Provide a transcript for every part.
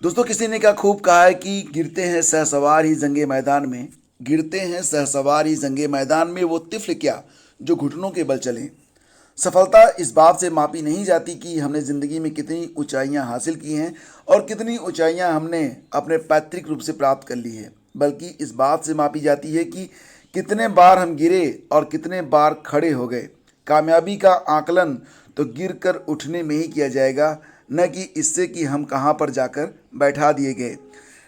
दोस्तों, किसी ने क्या खूब कहा है कि गिरते हैं शहसवार ही जंगे मैदान में। गिरते हैं शहसवार ही जंगे मैदान में, वो तिफ़्ल क्या जो घुटनों के बल चले। सफलता इस बात से मापी नहीं जाती कि हमने ज़िंदगी में कितनी ऊंचाइयां हासिल की हैं और कितनी ऊंचाइयां हमने अपने पैतृक रूप से प्राप्त कर ली है, बल्कि इस बात से मापी जाती है कि कितने बार हम गिरे और कितने बार खड़े हो गए। कामयाबी का आकलन तो गिर कर उठने में ही किया जाएगा, न कि इससे कि हम कहाँ पर जाकर बैठा दिए गए।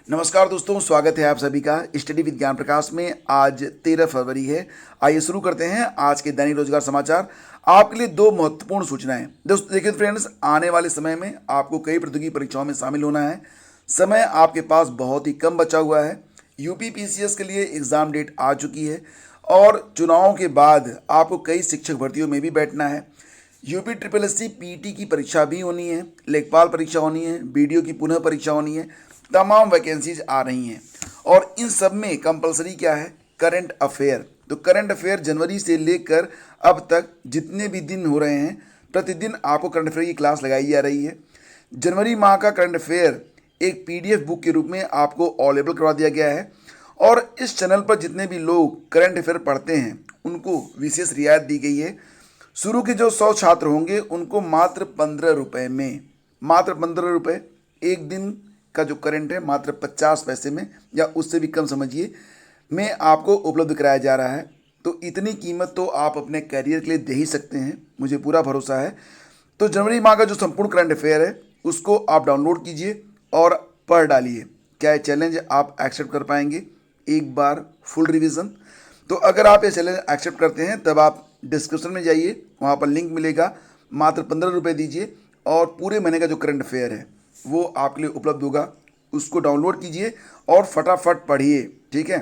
नमस्कार दोस्तों, स्वागत है आप सभी का स्टडी विद ज्ञान प्रकाश में। आज 13 फरवरी है। आइए शुरू करते हैं आज के दैनिक रोजगार समाचार। आपके लिए दो महत्वपूर्ण सूचनाएं। दोस्तों देखिए फ्रेंड्स, आने वाले समय में आपको कई प्रतियोगी परीक्षाओं में शामिल होना है। समय आपके पास बहुत ही कम बचा हुआ है। यूपी पीसीएस के लिए एग्ज़ाम डेट आ चुकी है और चुनावों के बाद आपको कई शिक्षक भर्तियों में भी बैठना है। UP triple S C PT की परीक्षा भी होनी है, लेखपाल परीक्षा होनी है, बीडीओ की पुनः परीक्षा होनी है। तमाम वैकेंसीज आ रही हैं और इन सब में कंपलसरी क्या है? Current affair. तो करंट अफेयर जनवरी से लेकर अब तक जितने भी दिन हो रहे हैं, प्रतिदिन आपको करंट अफेयर की क्लास लगाई जा रही है। जनवरी माह का करंट अफेयर एक पीडीएफ बुक के रूप में आपको अवेलेबल करवा दिया गया है और इस चैनल पर जितने भी लोग करंट अफेयर पढ़ते हैं उनको विशेष रियायत दी गई है। शुरू के जो 100 छात्र होंगे उनको मात्र 15 रुपये में, मात्र 15 रुपये, एक दिन का जो करंट है मात्र 50 पैसे में या उससे भी कम समझिए में आपको उपलब्ध कराया जा रहा है। तो इतनी कीमत तो आप अपने करियर के लिए दे ही सकते हैं, मुझे पूरा भरोसा है। तो जनवरी माह का जो संपूर्ण करंट अफेयर है उसको आप डाउनलोड कीजिए और पढ़ डालिए। क्या ये चैलेंज आप एक्सेप्ट कर पाएंगे? एक बार फुल रिवीजन। तो अगर आप ये चैलेंज एक्सेप्ट करते हैं तब आप डिस्क्रिप्शन में जाइए, वहाँ पर लिंक मिलेगा। मात्र 15 रुपये दीजिए और पूरे महीने का जो करंट अफेयर है वो आपके लिए उपलब्ध होगा। उसको डाउनलोड कीजिए और फटाफट पढ़िए, ठीक है।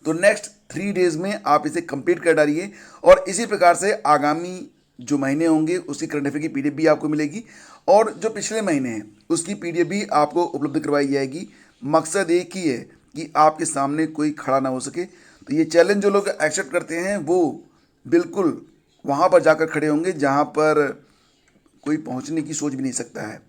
तो नेक्स्ट 3 डेज में आप इसे कंप्लीट कर डालिए और इसी प्रकार से आगामी जो महीने होंगे उसकी करंट अफेयर की पीडीएफ भी आपको मिलेगी और जो पिछले महीने हैं उसकी पीडीएफ भी आपको उपलब्ध करवाई जाएगी। मकसद एक ही है कि आपके सामने कोई खड़ा ना हो सके। तो ये चैलेंज जो लोग एक्सेप्ट करते हैं वो बिल्कुल वहाँ पर जाकर खड़े होंगे जहाँ पर कोई पहुँचने की सोच भी नहीं सकता है।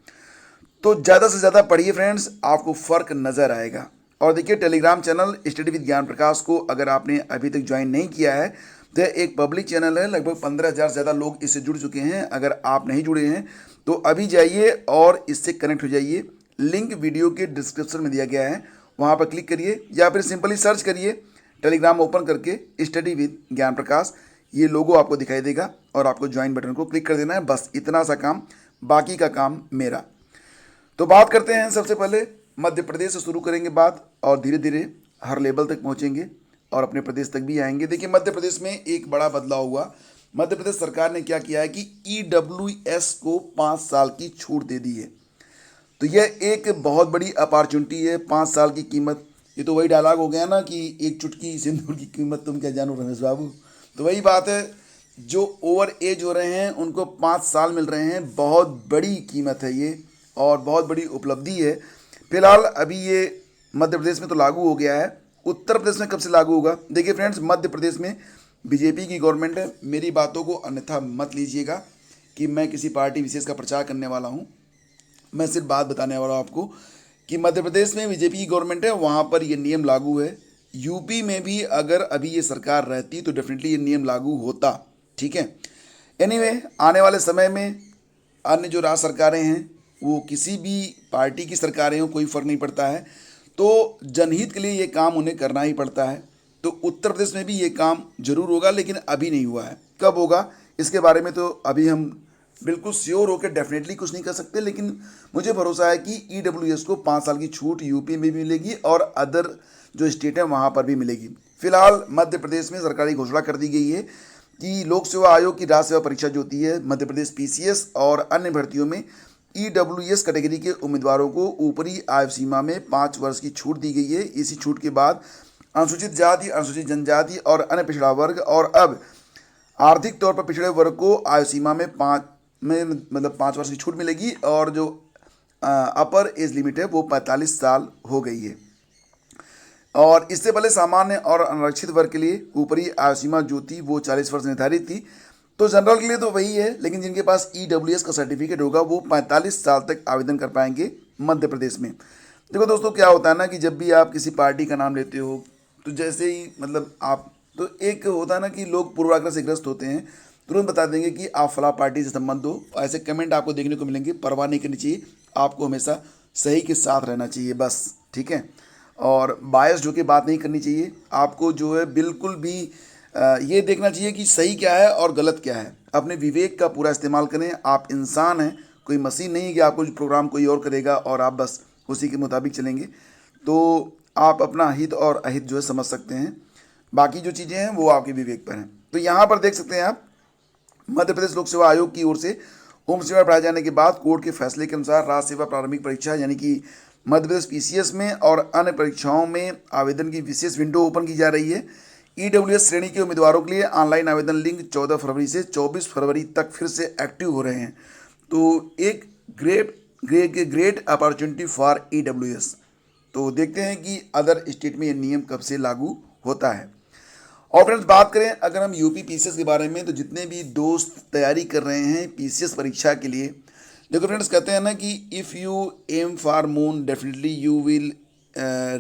तो ज़्यादा से ज़्यादा पढ़िए फ्रेंड्स, आपको फ़र्क नज़र आएगा। और देखिए, टेलीग्राम चैनल स्टडी विद ज्ञान प्रकाश को अगर आपने अभी तक ज्वाइन नहीं किया है तो यह एक पब्लिक चैनल है। लगभग 15,000 से ज़्यादा लोग इससे जुड़ चुके हैं। अगर आप नहीं जुड़े हैं तो अभी जाइए और इससे कनेक्ट हो जाइए। लिंक वीडियो के डिस्क्रिप्शन में दिया गया है, वहाँ पर क्लिक करिए या फिर सिंपली सर्च करिए टेलीग्राम ओपन करके स्टडी विद ज्ञान प्रकाश। ये लोगो आपको दिखाई देगा और आपको ज्वाइन बटन को क्लिक कर देना है। बस इतना सा काम, बाकी का काम मेरा। तो बात करते हैं सबसे पहले मध्य प्रदेश से शुरू करेंगे बात और धीरे धीरे हर लेवल तक पहुंचेंगे और अपने प्रदेश तक भी आएंगे। देखिए, मध्य प्रदेश में एक बड़ा बदलाव हुआ। मध्य प्रदेश सरकार ने क्या किया है कि ईडब्ल्यूएस को 5 साल की छूट दे दी है। तो यह एक बहुत बड़ी अपॉर्चुनिटी है। 5 साल की कीमत, ये तो वही डायलॉग हो गया ना कि एक चुटकी सिंदूर की कीमत तुम क्या जानो रमेश बाबू। तो वही बात है, जो ओवर एज हो रहे हैं उनको 5 साल मिल रहे हैं। बहुत बड़ी कीमत है ये और बहुत बड़ी उपलब्धि है। फिलहाल अभी ये मध्य प्रदेश में तो लागू हो गया है। उत्तर प्रदेश में कब से लागू होगा? देखिए फ्रेंड्स, मध्य प्रदेश में बीजेपी की गवर्नमेंट है। मेरी बातों को अन्यथा मत लीजिएगा कि मैं किसी पार्टी विशेष का प्रचार करने वाला हूँ। मैं सिर्फ बात बताने वाला हूँ आपको कि मध्य प्रदेश में बीजेपी की गवर्नमेंट है, वहाँ पर ये नियम लागू है। यूपी में भी अगर अभी ये सरकार रहती तो डेफिनेटली ये नियम लागू होता, ठीक है। एनीवे, आने वाले समय में अन्य जो राज्य सरकारें हैं वो किसी भी पार्टी की सरकारें हो, कोई फ़र्क नहीं पड़ता है। तो जनहित के लिए ये काम उन्हें करना ही पड़ता है। तो उत्तर प्रदेश में भी ये काम जरूर होगा, लेकिन अभी नहीं हुआ है। कब होगा इसके बारे में तो अभी हम बिल्कुल श्योर होकर डेफिनेटली कुछ नहीं कर सकते, लेकिन मुझे भरोसा है कि ईडब्ल्यूएस को 5 साल की छूट यूपी में भी मिलेगी और अदर जो स्टेट हैं वहाँ पर भी मिलेगी। फिलहाल मध्य प्रदेश में सरकारी घोषणा कर दी गई है कि लोक सेवा आयोग की राज्य सेवा परीक्षा जो होती है मध्य प्रदेश पीसीएस और अन्य भर्तियों में ईडब्ल्यूएस कैटेगरी के उम्मीदवारों को ऊपरी आयु सीमा में 5 वर्ष की छूट दी गई है। इसी छूट के बाद अनुसूचित जाति, अनुसूचित जनजाति और अन्य पिछड़ा वर्ग और अब आर्थिक तौर पर पिछड़े वर्ग को आयु सीमा में 5 वर्ष की छूट मिलेगी और जो अपर एज लिमिट है वो 45 साल हो गई है। और इससे पहले सामान्य और अनारक्षित वर्ग के लिए ऊपरी आयु सीमा जो थी वो 40 वर्ष निर्धारित थी। तो जनरल के लिए तो वही है, लेकिन जिनके पास ईडब्ल्यूएस का सर्टिफिकेट होगा वो 45 साल तक आवेदन कर पाएंगे मध्य प्रदेश में। देखो दोस्तों, क्या होता है ना कि जब भी आप किसी पार्टी का नाम लेते हो तो जैसे ही मतलब आप तो एक होता है ना कि लोग पूर्वाग्रह से ग्रस्त होते हैं, तुरंत बता देंगे कि आप फला पार्टी से संबंध हो। ऐसे कमेंट आपको देखने को मिलेंगे, परवाह नहीं करनी चाहिए, आपको हमेशा सही के साथ रहना चाहिए बस, ठीक है। और बायस जो कि बात नहीं करनी चाहिए, आपको जो है बिल्कुल भी ये देखना चाहिए कि सही क्या है और गलत क्या है। अपने विवेक का पूरा इस्तेमाल करें, आप इंसान हैं, कोई मशीन नहीं है कि आपको जो प्रोग्राम कोई और करेगा और आप बस उसी के मुताबिक चलेंगे। तो आप अपना हित और अहित जो है समझ सकते हैं, बाकी जो चीज़ें हैं वो आपके विवेक पर हैं। तो यहाँ पर देख सकते हैं आप, मध्य प्रदेश लोक सेवा आयोग की ओर से उम्र सीमा बढ़ाए जाने के बाद कोर्ट के फैसले के अनुसार राज्य सेवा प्रारंभिक परीक्षा यानी कि मध्य प्रदेश पीसीएस में और अन्य परीक्षाओं में आवेदन की विशेष विंडो ओपन की जा रही है। ईडब्ल्यूएस श्रेणी के उम्मीदवारों के लिए ऑनलाइन आवेदन लिंक 14 फरवरी से 24 फरवरी तक फिर से एक्टिव हो रहे हैं। तो एक ग्रेट अपॉर्चुनिटी फॉर ईडब्ल्यूएस। तो देखते हैं कि अदर स्टेट में ये नियम कब से लागू होता है। और फ्रेंड्स, बात करें अगर हम यूपी पीसीएस के बारे में, तो जितने भी दोस्त तैयारी कर रहे हैं पीसीएस परीक्षा के लिए, देखो फ्रेंड्स, कहते हैं ना कि if you aim for moon definitely you will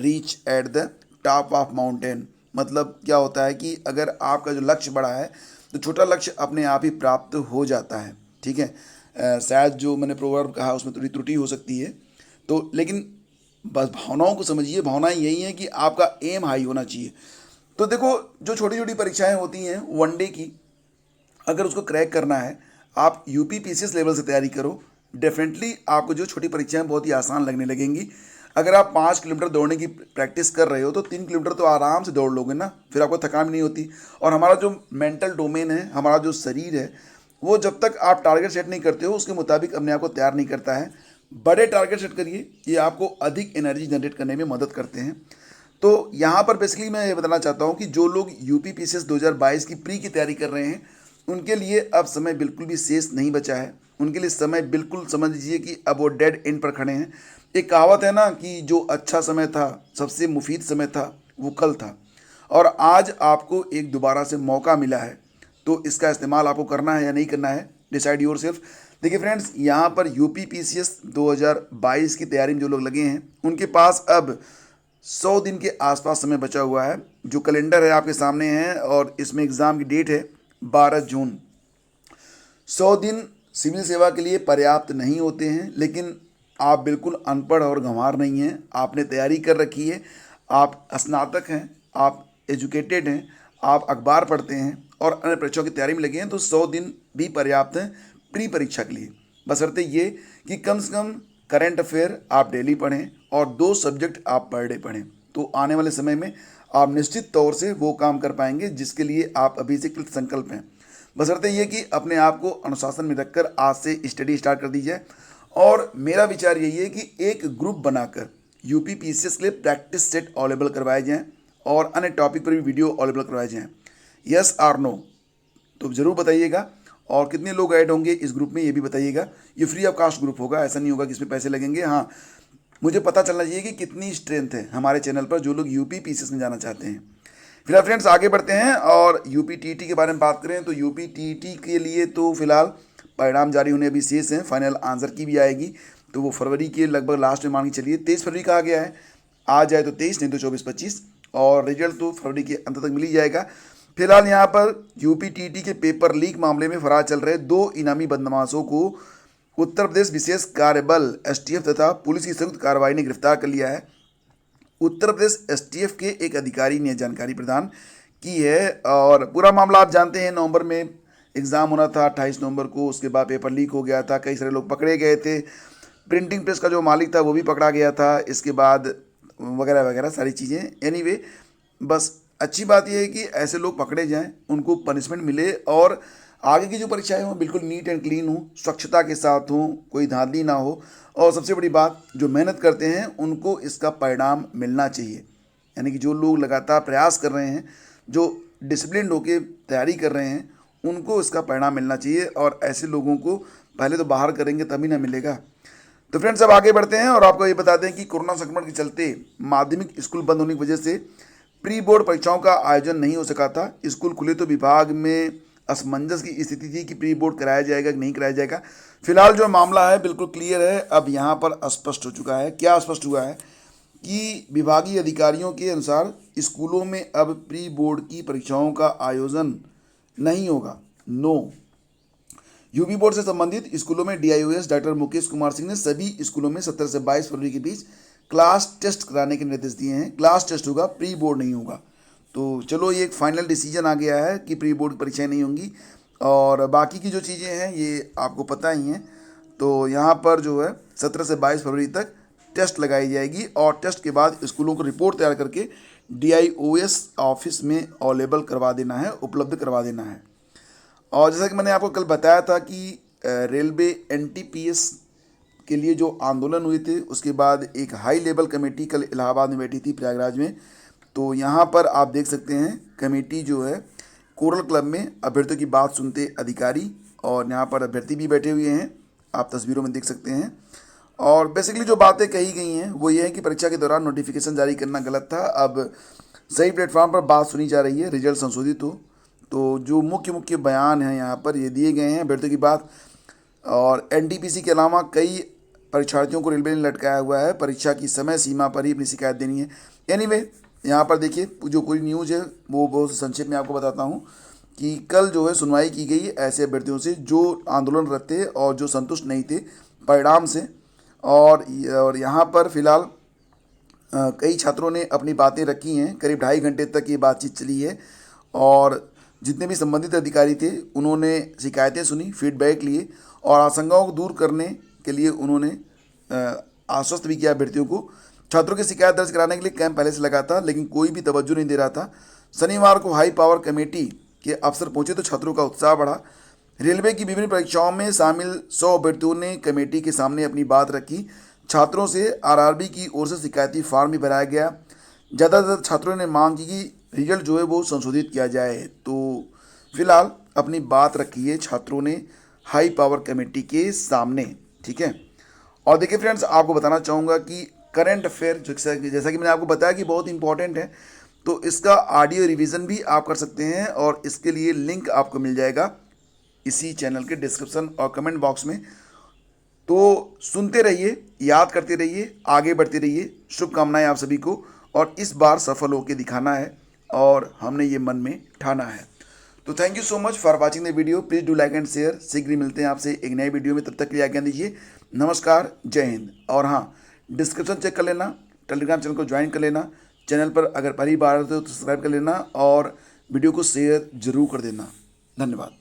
reach at the top of mountain. मतलब क्या होता है कि अगर आपका जो लक्ष्य बड़ा है तो छोटा लक्ष्य अपने आप ही प्राप्त हो जाता है, ठीक है। शायद जो मैंने प्रोवर्ब कहा उसमें थोड़ी त्रुटि हो सकती है, तो लेकिन बस भावनाओं को समझिए। भावनाएं यही हैं कि आपका एम हाई होना चाहिए। तो देखो, जो छोटी छोटी परीक्षाएं होती हैं वनडे की, अगर उसको क्रैक करना है, आप यूपी पीसीएस लेवल से तैयारी करो, डेफिनेटली आपको जो छोटी परीक्षाएं बहुत ही आसान लगने लगेंगी। अगर आप 5 किलोमीटर दौड़ने की प्रैक्टिस कर रहे हो तो 3 किलोमीटर तो आराम से दौड़ लोगे ना, फिर आपको थकान भी नहीं होती। और हमारा जो मेंटल डोमेन है, हमारा जो शरीर है, वो जब तक आप टारगेट सेट नहीं करते हो उसके मुताबिक अपने आप को तैयार नहीं करता है। बड़े टारगेट सेट करिए, ये आपको अधिक एनर्जी जनरेट करने में मदद करते हैं। तो यहाँ पर बेसिकली मैं ये बताना चाहता हूँ कि जो लोग यूपी पीसीएस 2022 की प्री की तैयारी कर रहे हैं, उनके लिए अब समय बिल्कुल भी शेष नहीं बचा है। उनके लिए समय बिल्कुल समझ लीजिए कि अब वो डेड एंड पर खड़े हैं। एक कहावत है ना कि जो अच्छा समय था, सबसे मुफीद समय था, वो कल था, और आज आपको एक दोबारा से मौका मिला है। तो इसका इस्तेमाल आपको करना है या नहीं करना है, डिसाइड योर सेल्फ। देखिए फ्रेंड्स, यहाँ पर यूपी पीसीएस 2022 की तैयारी में जो लोग लगे हैं उनके पास अब 100 दिन के आसपास समय बचा हुआ है। जो कैलेंडर है आपके सामने है और इसमें एग्ज़ाम की डेट है 12 जून। 100 दिन सिविल सेवा के लिए पर्याप्त नहीं होते हैं, लेकिन आप बिल्कुल अनपढ़ और गंवार नहीं हैं। आपने तैयारी कर रखी है, आप स्नातक हैं, आप एजुकेटेड हैं, आप अखबार पढ़ते हैं और अन्य परीक्षाओं की तैयारी में लगे हैं, तो 100 दिन भी पर्याप्त हैं प्री परीक्षा के लिए। बशर्ते ये कि कम से कम करंट अफेयर आप डेली पढ़ें और 2 सब्जेक्ट आप पर डे पढ़ें। तो आने वाले समय में आप निश्चित तौर से वो काम कर पाएंगे जिसके लिए आप अभी से कृत संकल्प हैं। बशर्ते ये कि अपने आप को अनुशासन में रखकर आज से स्टडी स्टार्ट कर दी जाए। और मेरा विचार यही है कि एक ग्रुप बनाकर यूपी पीसीएस के लिए प्रैक्टिस सेट अवेलेबल करवाए जाएँ और अन्य टॉपिक पर भी वीडियो अवेलेबल करवाए जाएँ। यस और नो तो ज़रूर बताइएगा। और कितने लोग ऐड होंगे इस ग्रुप में ये भी बताइएगा। ये फ्री ऑफ कास्ट ग्रुप होगा, ऐसा नहीं होगा कि इसमें पैसे लगेंगे। हाँ, मुझे पता चलना चाहिए कि कितनी स्ट्रेंथ है हमारे चैनल पर जो लोग यूपी पीसीएस में जाना चाहते हैं। फिलहाल फ्रेंड्स आगे बढ़ते हैं और यूपी टीईटी के बारे में बात करें तो यूपी टीईटी के लिए तो फिलहाल परिणाम जारी होने अभी शेष हैं। फाइनल आंसर की भी आएगी, तो वो फरवरी के लगभग लास्ट में मान के चलिए 23 फरवरी कहा गया है। आ जाए तो 23, नहीं तो 24-25, और रिजल्ट तो फरवरी के अंत तक मिल ही जाएगा। फिलहाल यहाँ पर यूपी टीईटी के पेपर लीक मामले में फरार चल रहे 2 इनामी बदमाशों को उत्तर प्रदेश विशेष कार्यबल एसटीएफ तथा पुलिस की संयुक्त कार्रवाई ने गिरफ्तार कर लिया है। उत्तर प्रदेश एसटीएफ के एक अधिकारी ने जानकारी प्रदान की है और पूरा मामला आप जानते हैं। नवंबर में एग्ज़ाम होना था 28 नवंबर को, उसके बाद पेपर लीक हो गया था, कई सारे लोग पकड़े गए थे, प्रिंटिंग प्रेस का जो मालिक था वो भी पकड़ा गया था, इसके बाद वगैरह वगैरह सारी चीज़ें। एनीवे, बस अच्छी बात यह है कि ऐसे लोग पकड़े जाएं, उनको पनिशमेंट मिले और आगे की जो परीक्षाएं हों बिल्कुल नीट एंड क्लीन हो, स्वच्छता के साथ हो, कोई धांधली ना हो, और सबसे बड़ी बात जो मेहनत करते हैं उनको इसका परिणाम मिलना चाहिए। यानी कि जो लोग लगातार प्रयास कर रहे हैं, जो डिसिप्लिन होकर तैयारी कर रहे हैं, उनको इसका परिणाम मिलना चाहिए। और ऐसे लोगों को पहले तो बाहर करेंगे तभी ना मिलेगा। तो फ्रेंड्स अब आगे बढ़ते हैं और आपको ये बताते हैं कि कोरोना संक्रमण के चलते माध्यमिक स्कूल बंद होने की वजह से प्री बोर्ड परीक्षाओं का आयोजन नहीं हो सका था। स्कूल खुले तो विभाग में असमंजस की स्थिति थी कि प्री बोर्ड कराया जाएगा कि नहीं कराया जाएगा। फिलहाल जो मामला है बिल्कुल क्लियर है, अब यहाँ पर स्पष्ट हो चुका है। क्या स्पष्ट हुआ है कि विभागीय अधिकारियों के अनुसार स्कूलों में अब प्री बोर्ड की परीक्षाओं का आयोजन नहीं होगा। नो। यूपी बोर्ड से संबंधित स्कूलों में डीआईओएस डॉक्टर मुकेश कुमार सिंह ने सभी स्कूलों में 17 से 22 फरवरी के बीच क्लास टेस्ट कराने के निर्देश दिए हैं। क्लास टेस्ट होगा, प्री बोर्ड नहीं होगा। तो चलो ये एक फाइनल डिसीजन आ गया है कि प्री बोर्ड परीक्षाएं नहीं होंगी, और बाकी की जो चीज़ें हैं ये आपको पता ही हैं। तो यहाँ पर जो है 17 से 22 फरवरी तक टेस्ट लगाई जाएगी, और टेस्ट के बाद स्कूलों को रिपोर्ट तैयार करके डीआईओएस ऑफिस में अवेलेबल करवा देना है, उपलब्ध करवा देना है। और जैसा कि मैंने आपको कल बताया था कि रेलवे एनटीपीएस के लिए जो आंदोलन हुए थे उसके बाद एक हाई लेवल कमेटी कल इलाहाबाद में बैठी थी, प्रयागराज में। तो यहाँ पर आप देख सकते हैं कमेटी जो है कोरल क्लब में अभ्यर्थियों की बात सुनते अधिकारी, और यहाँ पर अभ्यर्थी भी बैठे हुए हैं, आप तस्वीरों में देख सकते हैं। और बेसिकली जो बातें कही गई हैं वो ये है कि परीक्षा के दौरान नोटिफिकेशन जारी करना गलत था, अब सही प्लेटफॉर्म पर बात सुनी जा रही है, रिजल्ट संशोधित हो। तो जो मुख्य मुख्य बयान हैं यहाँ पर ये दिए गए हैं अभ्यर्थियों की बात। और एनटीपीसी के अलावा कई परीक्षार्थियों को रेलवे ने लटकाया हुआ है, परीक्षा की समय सीमा पर ही अपनी शिकायत देनी है। एनीवे यहाँ पर देखिए जो पूरी न्यूज़ है वो बहुत संक्षेप में आपको बताता हूँ कि कल जो है सुनवाई की गई ऐसे अभ्यर्थियों से जो आंदोलनरत थे और जो संतुष्ट नहीं थे परिणाम से। और यहाँ पर फिलहाल कई छात्रों ने अपनी बातें रखी हैं, करीब 2.5 घंटे तक ये बातचीत चली है, और जितने भी संबंधित अधिकारी थे उन्होंने शिकायतें सुनी, फीडबैक लिए, और आशंकाओं को दूर करने के लिए उन्होंने आश्वस्त भी किया अभ्यर्थियों को। छात्रों की शिकायत दर्ज कराने के लिए कैंप पहले से लगा था, लेकिन कोई भी तवज्जो नहीं दे रहा था। शनिवार को हाई पावर कमेटी के अफसर पहुंचे तो छात्रों का उत्साह बढ़ा। रेलवे की विभिन्न परीक्षाओं में शामिल 100 अभ्यर्थियों ने कमेटी के सामने अपनी बात रखी। छात्रों से आरआरबी की ओर से शिकायती फॉर्म भी भराया गया। ज़्यादातर छात्रों ने मांग की कि रिजल्ट जो है वो संशोधित किया जाए। तो फिलहाल अपनी बात रखी है छात्रों ने हाई पावर कमेटी के सामने, ठीक है। और देखिए फ्रेंड्स, आपको बताना चाहूँगा कि करंट अफेयर जैसा कि मैंने आपको बताया कि बहुत इंपॉर्टेंट है, तो इसका ऑडियो रिवीजन भी आप कर सकते हैं, और इसके लिए लिंक आपको मिल जाएगा इसी चैनल के डिस्क्रिप्शन और कमेंट बॉक्स में। तो सुनते रहिए, याद करते रहिए, आगे बढ़ते रहिए। शुभकामनाएं आप सभी को, और इस बार सफल होकर दिखाना है, और हमने ये मन में ठाना है। तो thank you so much for watching the video. Please do like and share. शीघ्र ही मिलते हैं आपसे एक नए वीडियो में, तब तक के लिए आज्ञा दीजिए। नमस्कार, जय हिंद। और हाँ, डिस्क्रिप्शन चेक कर लेना, टेलीग्राम चैनल को ज्वाइन कर लेना, चैनल पर अगर पहली बार आते हो तो सब्सक्राइब कर लेना, और वीडियो को शेयर जरूर कर देना। धन्यवाद।